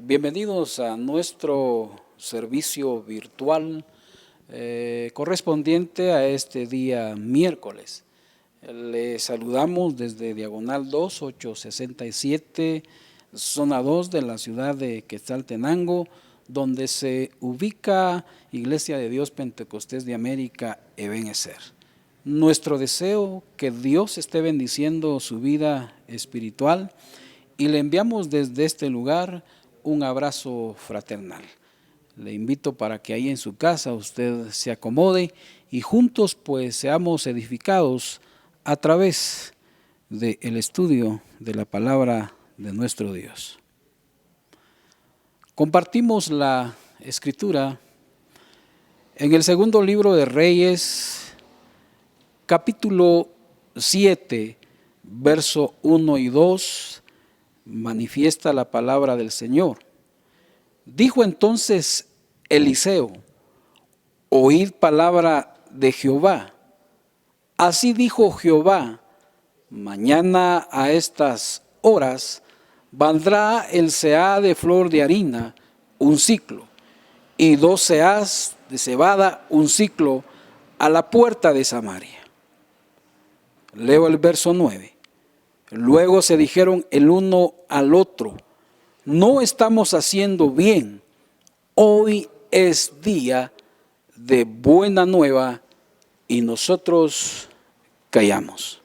Bienvenidos a nuestro servicio virtual correspondiente a este día miércoles. Les saludamos desde Diagonal 2, 867, zona 2 de la ciudad de Quetzaltenango, donde se ubica Iglesia de Dios Pentecostés de América, Ebenezer. Nuestro deseo que Dios esté bendiciendo su vida espiritual y le enviamos desde este lugar un abrazo fraternal. Le invito para que ahí en su casa usted se acomode y juntos pues seamos edificados a través del estudio de la palabra de nuestro Dios. Compartimos la escritura en el segundo libro de Reyes, capítulo 7, verso 1 y 2, manifiesta la palabra del Señor. Dijo entonces Eliseo: oíd palabra de Jehová. Así dijo Jehová: mañana a estas horas valdrá el seah de flor de harina un siclo, y 2 seahs de cebada un siclo a la puerta de Samaria. Leo el verso 9. Luego se dijeron el uno al otro: no estamos haciendo bien. Hoy es día de buena nueva y nosotros callamos.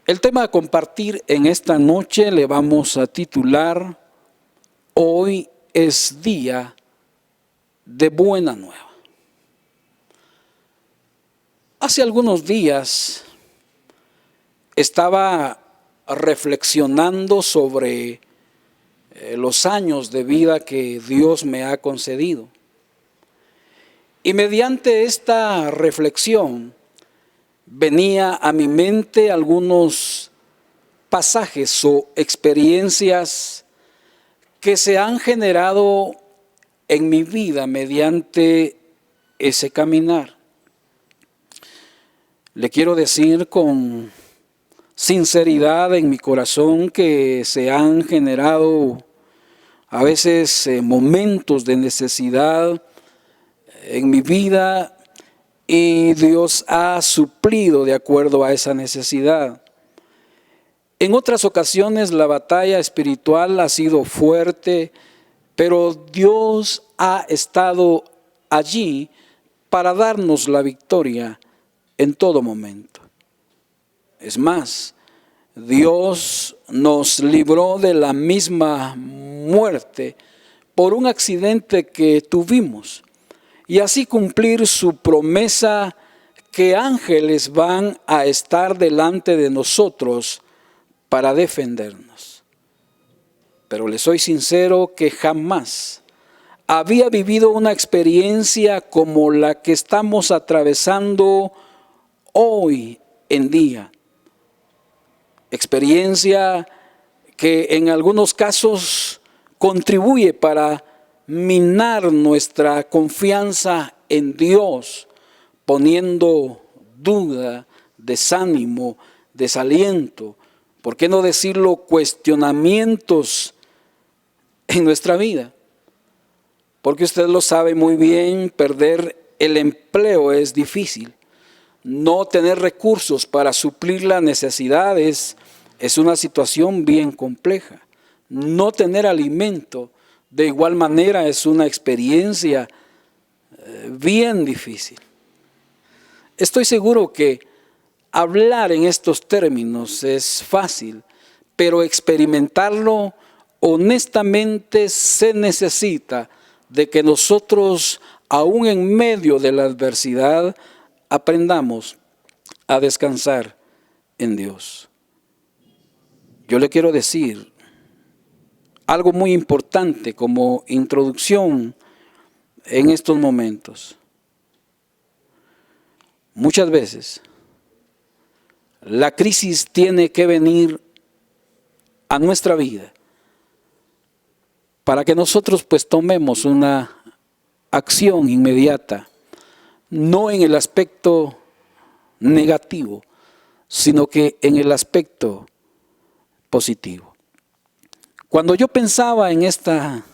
El tema a compartir en esta noche le vamos a titular: hoy es día de buena nueva. Hace algunos días estaba reflexionando sobre los años de vida que Dios me ha concedido. Y mediante esta reflexión venía a mi mente algunos pasajes o experiencias que se han generado en mi vida mediante ese caminar. Le quiero decir con sinceridad en mi corazón que se han generado a veces momentos de necesidad en mi vida y Dios ha suplido de acuerdo a esa necesidad. En otras ocasiones la batalla espiritual ha sido fuerte, pero Dios ha estado allí para darnos la victoria en todo momento. Es más, Dios nos libró de la misma muerte por un accidente que tuvimos y así cumplir su promesa que ángeles van a estar delante de nosotros para defendernos. Pero le soy sincero que jamás había vivido una experiencia como la que estamos atravesando hoy en día. Experiencia que en algunos casos contribuye para minar nuestra confianza en Dios, poniendo duda, desánimo, desaliento, ¿por qué no decirlo? Cuestionamientos en nuestra vida. Porque usted lo sabe muy bien, perder el empleo es difícil. No tener recursos para suplir las necesidades es una situación bien compleja. No tener alimento de igual manera es una experiencia bien difícil. Estoy seguro que hablar en estos términos es fácil, pero experimentarlo honestamente se necesita de que nosotros, aún en medio de la adversidad, aprendamos a descansar en Dios. Yo le quiero decir algo muy importante como introducción en estos momentos. Muchas veces la crisis tiene que venir a nuestra vida para que nosotros pues tomemos una acción inmediata, no en el aspecto negativo, sino que en el aspecto positivo. Cuando yo pensaba en esta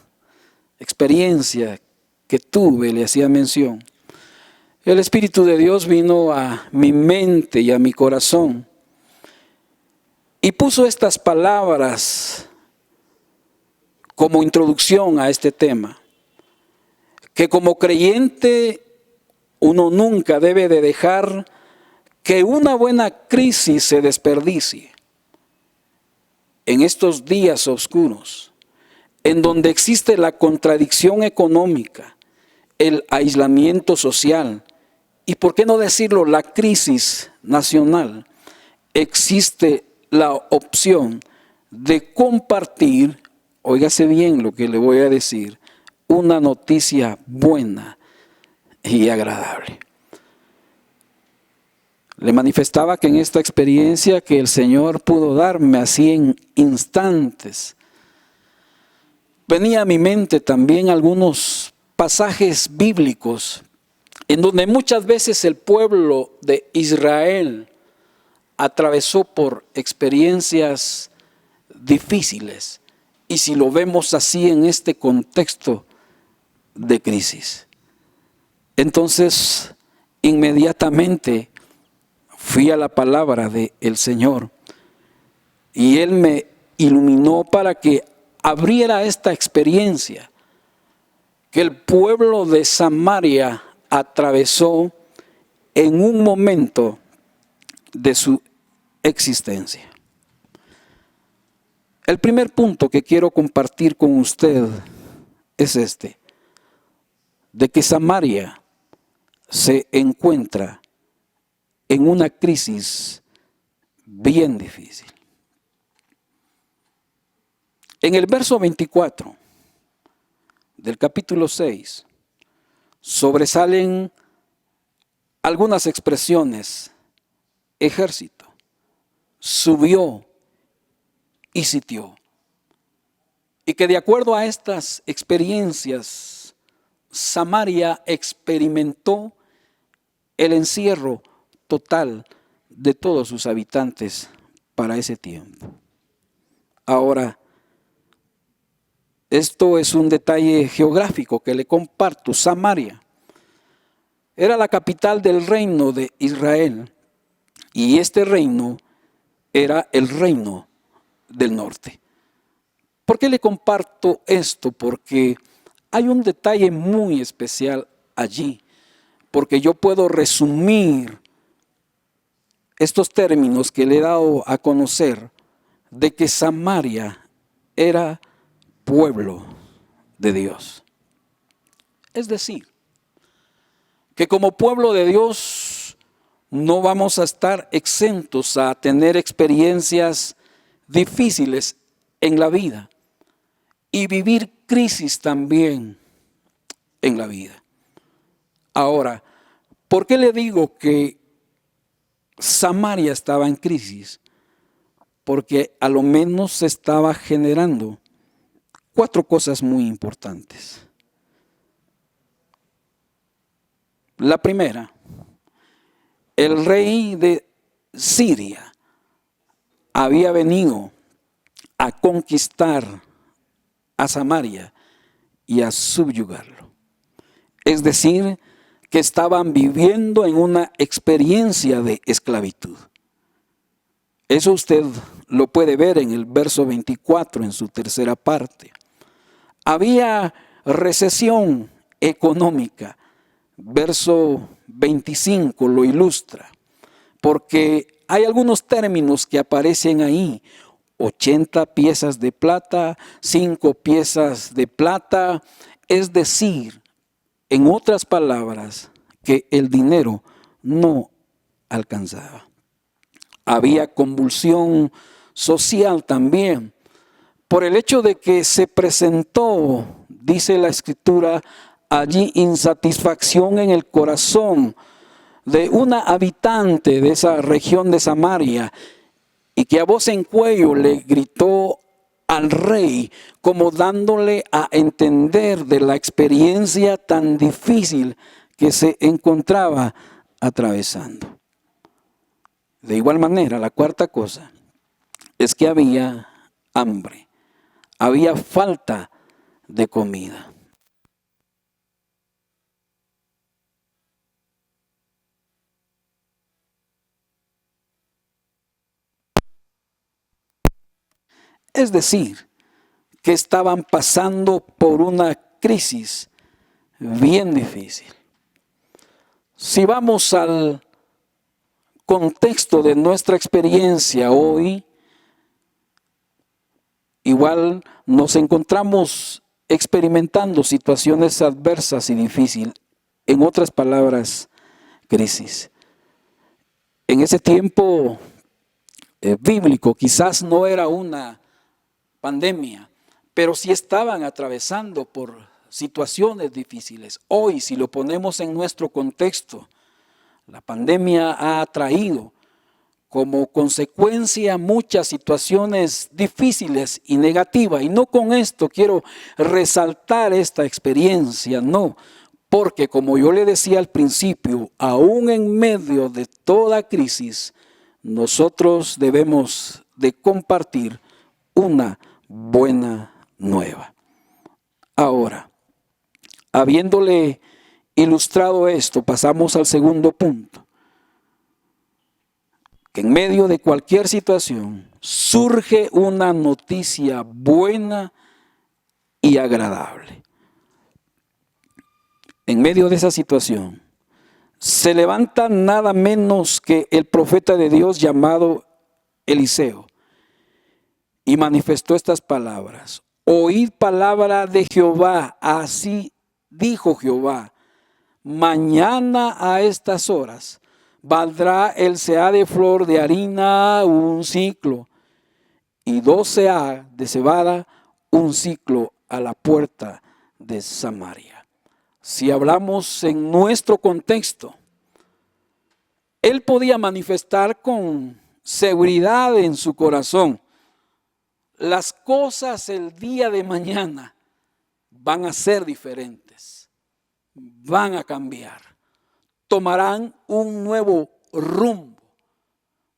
experiencia que tuve, le hacía mención, el Espíritu de Dios vino a mi mente y a mi corazón y puso estas palabras como introducción a este tema, que como creyente uno nunca debe de dejar que una buena crisis se desperdicie. En estos días oscuros, en donde existe la contradicción económica, el aislamiento social y, por qué no decirlo, la crisis nacional, existe la opción de compartir, óigase bien lo que le voy a decir, una noticia buena y agradable. Le manifestaba que en esta experiencia que el Señor pudo darme así en instantes, venía a mi mente también algunos pasajes bíblicos en donde muchas veces el pueblo de Israel atravesó por experiencias difíciles, y si lo vemos así en este contexto de crisis. Entonces, inmediatamente fui a la palabra del Señor y Él me iluminó para que abriera esta experiencia que el pueblo de Samaria atravesó en un momento de su existencia. El primer punto que quiero compartir con usted es este, de que Samaria se encuentra en una crisis bien difícil. En el verso 24 del capítulo 6 sobresalen algunas expresiones: ejército, subió y sitió. Y que de acuerdo a estas experiencias, Samaria experimentó el encierro total de todos sus habitantes para ese tiempo. Ahora, esto es un detalle geográfico que le comparto. Samaria era la capital del reino de Israel, y este reino era el reino del norte. ¿Por qué le comparto esto? Porque hay un detalle muy especial allí, porque yo puedo resumir estos términos que le he dado a conocer, de que Samaria era pueblo de Dios. Es decir, que como pueblo de Dios no vamos a estar exentos a tener experiencias difíciles en la vida y vivir crisis también en la vida. Ahora, ¿por qué le digo que Samaria estaba en crisis? Porque a lo menos se estaba generando 4 cosas muy importantes. La primera, el rey de Siria había venido a conquistar a Samaria y a subyugarlo. Es decir, que estaban viviendo en una experiencia de esclavitud. Eso usted lo puede ver en el verso 24, en su tercera parte. Había recesión económica. Verso 25 lo ilustra, porque hay algunos términos que aparecen ahí: 80 piezas de plata, 5 piezas de plata, es decir, en otras palabras, que el dinero no alcanzaba. Había convulsión social también, por el hecho de que se presentó, dice la Escritura, allí insatisfacción en el corazón de una habitante de esa región de Samaria, y que a voz en cuello le gritó al rey, como dándole a entender de la experiencia tan difícil que se encontraba atravesando. De igual manera, la cuarta cosa es que había hambre. había falta de comida. Es decir, que estaban pasando por una crisis bien difícil. Si vamos al contexto de nuestra experiencia hoy, igual nos encontramos experimentando situaciones adversas y difíciles. En otras palabras, crisis. En ese tiempo bíblico quizás no era una pandemia, pero sí estaban atravesando por situaciones difíciles. Hoy, si lo ponemos en nuestro contexto, la pandemia ha traído como consecuencia muchas situaciones difíciles y negativas. Y no con esto quiero resaltar esta experiencia, no. Porque como yo le decía al principio, aún en medio de toda crisis, nosotros debemos de compartir una buena nueva. Ahora, habiéndole ilustrado esto, pasamos al segundo punto. Que en medio de cualquier situación surge una noticia buena y agradable. En medio de esa situación se levanta nada menos que el profeta de Dios llamado Eliseo y manifestó estas palabras: oíd palabra de Jehová, así dijo Jehová, mañana a estas horas valdrá el seah de flor de harina un ciclo, y 2 seah de cebada un ciclo a la puerta de Samaria. Si hablamos en nuestro contexto, él podía manifestar con seguridad en su corazón: las cosas el día de mañana van a ser diferentes, van a cambiar, tomarán un nuevo rumbo.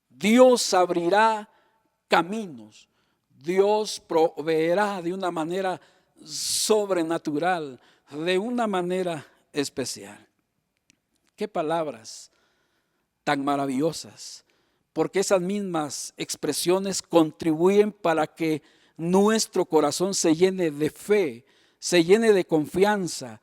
Dios abrirá caminos, Dios proveerá de una manera sobrenatural, de una manera especial. Qué palabras tan maravillosas, porque esas mismas expresiones contribuyen para que nuestro corazón se llene de fe, se llene de confianza,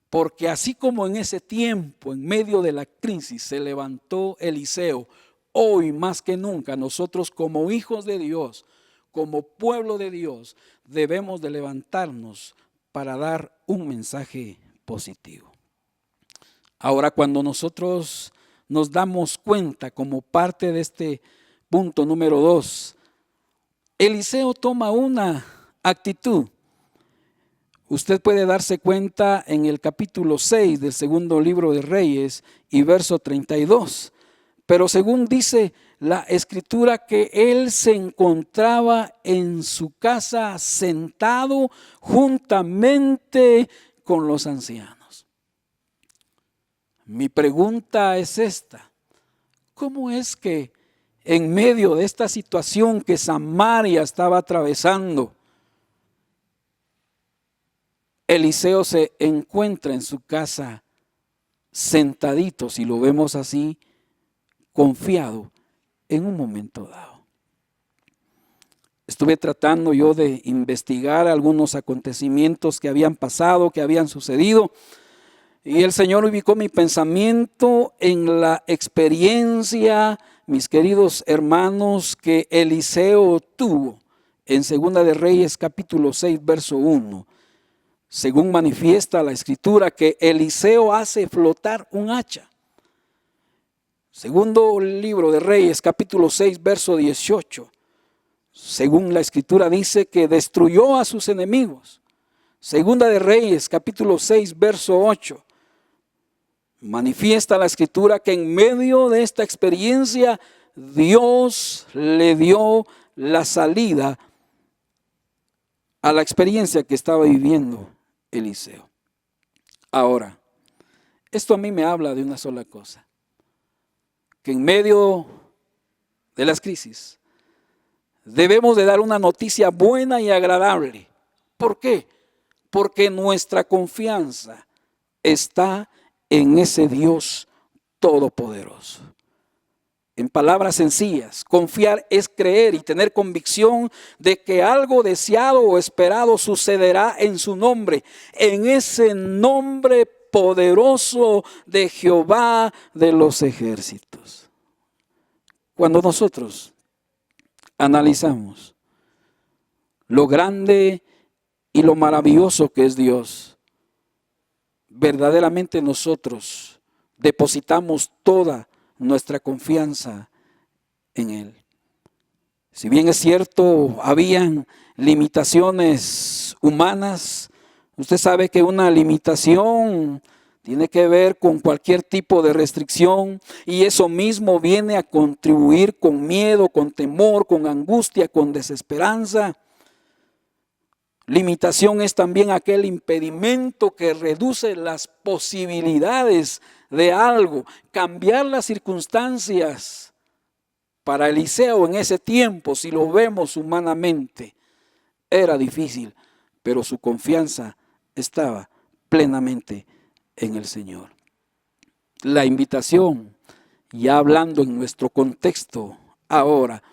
porque así como en ese tiempo, en medio de la crisis, se levantó Eliseo, hoy más que nunca nosotros como hijos de Dios, como pueblo de Dios, debemos de levantarnos para dar un mensaje positivo. Ahora, cuando nosotros nos damos cuenta como parte de este punto número 2, Eliseo toma una actitud. Usted puede darse cuenta en el capítulo 6 del segundo libro de Reyes y verso 32. Pero según dice la escritura que él se encontraba en su casa sentado juntamente con los ancianos. Mi pregunta es esta: ¿cómo es que en medio de esta situación que Samaria estaba atravesando, Eliseo se encuentra en su casa sentadito, si lo vemos así, confiado en un momento dado? Estuve tratando yo de investigar algunos acontecimientos que habían pasado, que habían sucedido, y el Señor ubicó mi pensamiento en la experiencia, mis queridos hermanos, que Eliseo tuvo en Segunda de Reyes capítulo 6 verso 1. Según manifiesta la escritura, que Eliseo hace flotar un hacha. Segundo libro de Reyes capítulo 6 verso 18. Según la escritura dice que destruyó a sus enemigos. Segunda de Reyes capítulo 6 verso 8. Manifiesta la escritura que en medio de esta experiencia Dios le dio la salida a la experiencia que estaba viviendo Eliseo. Ahora, esto a mí me habla de una sola cosa: que en medio de las crisis debemos de dar una noticia buena y agradable. ¿Por qué? Porque nuestra confianza está en ese Dios todopoderoso. En palabras sencillas, confiar es creer y tener convicción de que algo deseado o esperado sucederá en su nombre, en ese nombre poderoso de Jehová de los ejércitos. Cuando nosotros analizamos lo grande y lo maravilloso que es Dios, verdaderamente nosotros depositamos toda nuestra confianza en Él. Si bien es cierto, habían limitaciones humanas, usted sabe que una limitación tiene que ver con cualquier tipo de restricción y eso mismo viene a contribuir con miedo, con temor, con angustia, con desesperanza. Limitación es también aquel impedimento que reduce las posibilidades de algo. Cambiar las circunstancias para Eliseo en ese tiempo, si lo vemos humanamente, era difícil, pero su confianza estaba plenamente en el Señor. La invitación, ya hablando en nuestro contexto ahora,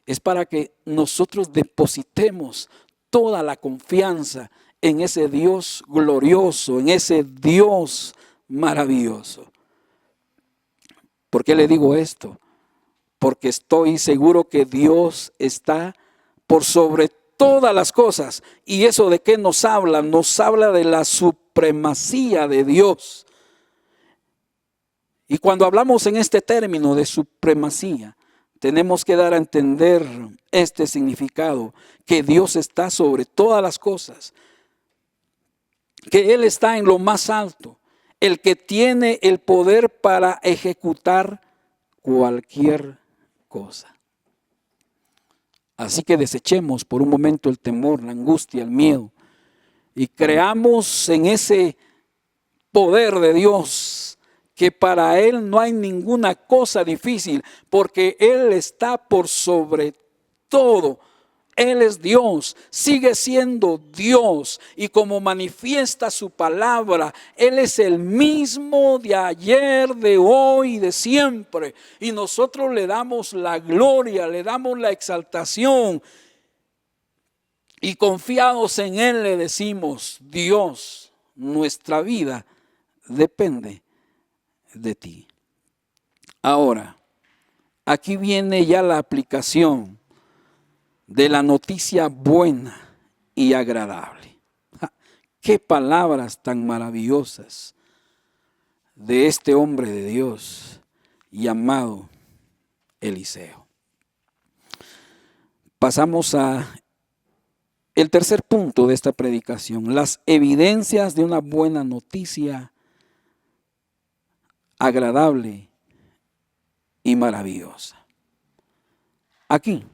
es para que nosotros depositemos toda la confianza en ese Dios glorioso, en ese Dios maravilloso. ¿Por qué le digo esto? Porque estoy seguro que Dios está por sobre todas las cosas. ¿Y eso de qué nos habla? Nos habla de la supremacía de Dios. Y cuando hablamos en este término de supremacía, tenemos que dar a entender este significado, que Dios está sobre todas las cosas, que Él está en lo más alto, el que tiene el poder para ejecutar cualquier cosa. Así que desechemos por un momento el temor, la angustia, el miedo y creamos en ese poder de Dios, que para Él no hay ninguna cosa difícil, porque Él está por sobre todo. Él es Dios, sigue siendo Dios, y como manifiesta su palabra, Él es el mismo de ayer, de hoy y de siempre. Y nosotros le damos la gloria, le damos la exaltación, y confiados en Él le decimos: Dios, nuestra vida depende de ti. Ahora, aquí viene ya la aplicación de la noticia buena y agradable. Qué palabras tan maravillosas de este hombre de Dios llamado Eliseo. Pasamos a el tercer punto de esta predicación: las evidencias de una buena noticia agradable y maravillosa. Aquí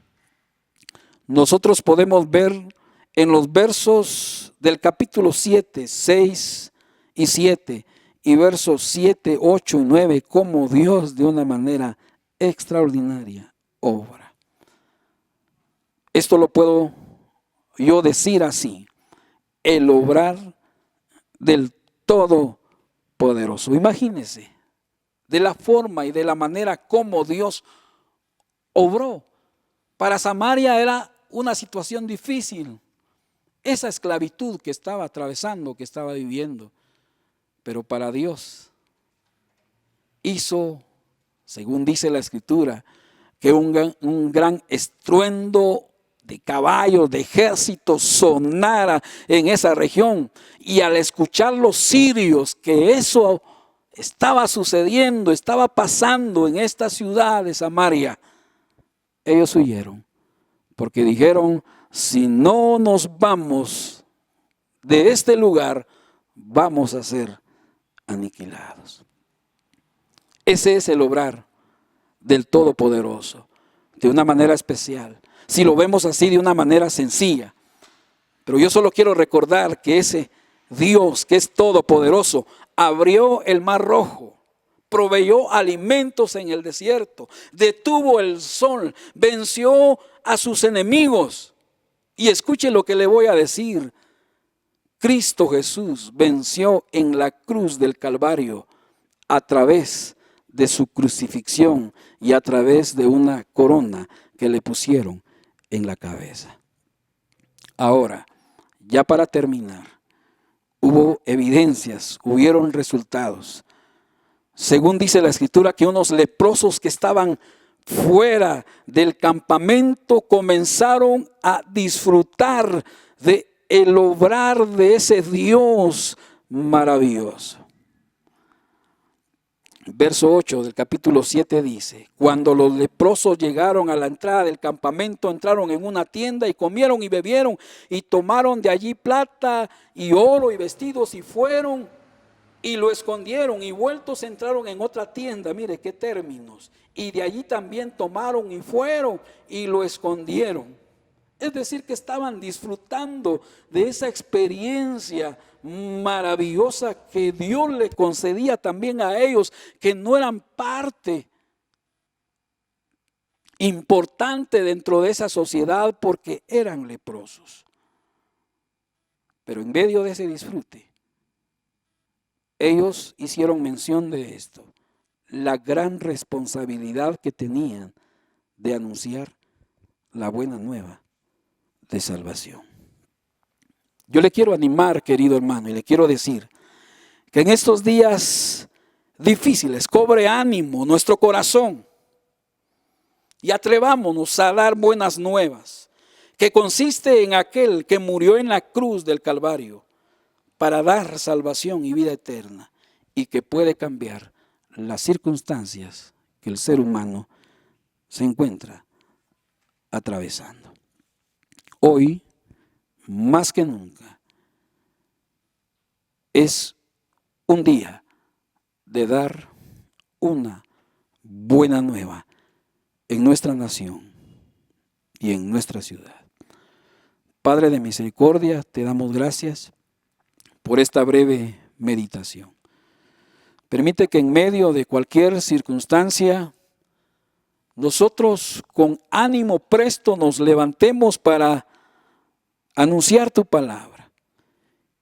nosotros podemos ver en los versos del capítulo 7, 6 y 7 y versos 7, 8 y 9 cómo Dios de una manera extraordinaria obra. Esto lo puedo yo decir así: el obrar del Todopoderoso. Imagínense de la forma y de la manera como Dios obró. Para Samaria era una situación difícil, esa esclavitud que estaba atravesando, que estaba viviendo. Pero para Dios hizo, según dice la Escritura, que un gran estruendo de caballos, de ejércitos sonara en esa región. Y al escuchar los sirios que eso estaba sucediendo, estaba pasando en esta ciudad de Samaria, ellos huyeron, porque dijeron: si no nos vamos de este lugar, vamos a ser aniquilados. Ese es el obrar del Todopoderoso, de una manera especial. Si lo vemos así, de una manera sencilla. Pero yo solo quiero recordar que ese Dios, que es todopoderoso, abrió el mar rojo proveyó alimentos en el desierto, detuvo el sol, venció a sus enemigos. Y escuche lo que le voy a decir. Cristo Jesús venció en la cruz del Calvario a través de su crucifixión y a través de una corona que le pusieron en la cabeza. Ahora, ya para terminar, hubo evidencias, hubieron resultados. Según dice la Escritura, que unos leprosos que estaban fuera del campamento comenzaron a disfrutar de el obrar de ese Dios maravilloso. Verso 8 del capítulo 7 dice: cuando los leprosos llegaron a la entrada del campamento, entraron en una tienda y comieron y bebieron y tomaron de allí plata y oro y vestidos y fueron y lo escondieron, y vueltos entraron en otra tienda. Mire qué términos. Y de allí también tomaron y fueron y lo escondieron. Es decir, que estaban disfrutando de esa experiencia maravillosa que Dios le concedía también a ellos, que no eran parte importante dentro de esa sociedad porque eran leprosos. Pero en medio de ese disfrute, ellos hicieron mención de esto, la gran responsabilidad que tenían de anunciar la buena nueva de salvación. Yo le quiero animar, querido hermano, y le quiero decir que en estos días difíciles cobre ánimo nuestro corazón y atrevámonos a dar buenas nuevas, que consiste en aquel que murió en la cruz del Calvario para dar salvación y vida eterna, y que puede cambiar las circunstancias que el ser humano se encuentra atravesando. Hoy, más que nunca, es un día de dar una buena nueva en nuestra nación y en nuestra ciudad. Padre de misericordia, te damos gracias por esta breve meditación. Permite que en medio de cualquier circunstancia, nosotros con ánimo presto nos levantemos para anunciar tu palabra.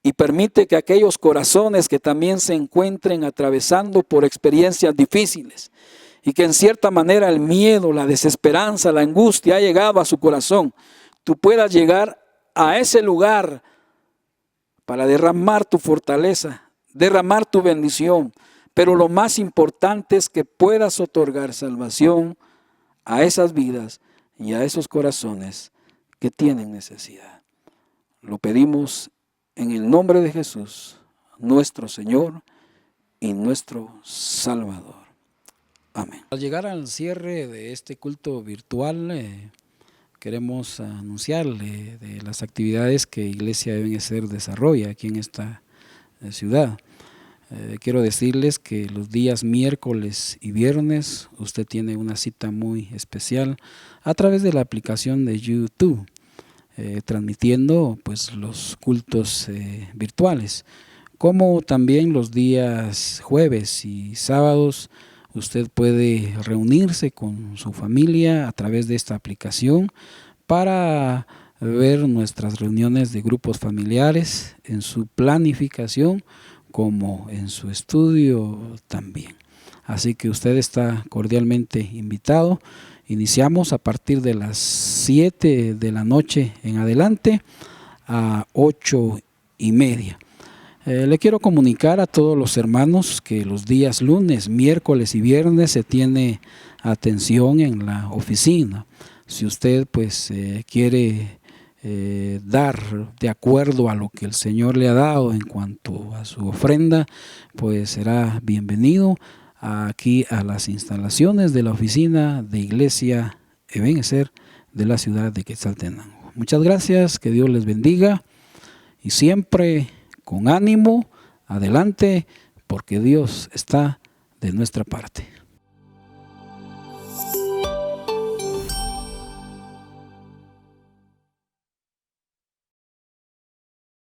Y permite que aquellos corazones que también se encuentren atravesando por experiencias difíciles y que en cierta manera el miedo, la desesperanza, la angustia ha llegado a su corazón, tú puedas llegar a ese lugar para derramar tu fortaleza, derramar tu bendición. Pero lo más importante es que puedas otorgar salvación a esas vidas y a esos corazones que tienen necesidad. Lo pedimos en el nombre de Jesús, nuestro Señor y nuestro Salvador. Amén. Al llegar al cierre de este culto virtual, queremos anunciarle de las actividades que Iglesia Ebenezer desarrolla aquí en esta ciudad. Quiero decirles que los días miércoles y viernes usted tiene una cita muy especial a través de la aplicación de YouTube, transmitiendo pues los cultos virtuales, como también los días jueves y sábados. Usted puede reunirse con su familia a través de esta aplicación para ver nuestras reuniones de grupos familiares en su planificación como en su estudio también. Así que usted está cordialmente invitado. Iniciamos a partir de las 7 de la noche en adelante a 8:30. Le quiero comunicar a todos los hermanos que los días lunes, miércoles y viernes se tiene atención en la oficina. Si usted pues quiere dar de acuerdo a lo que el Señor le ha dado en cuanto a su ofrenda, pues será bienvenido aquí a las instalaciones de la oficina de Iglesia Ebenezer de la ciudad de Quetzaltenango. Muchas gracias, que Dios les bendiga y siempre con ánimo, adelante, porque Dios está de nuestra parte.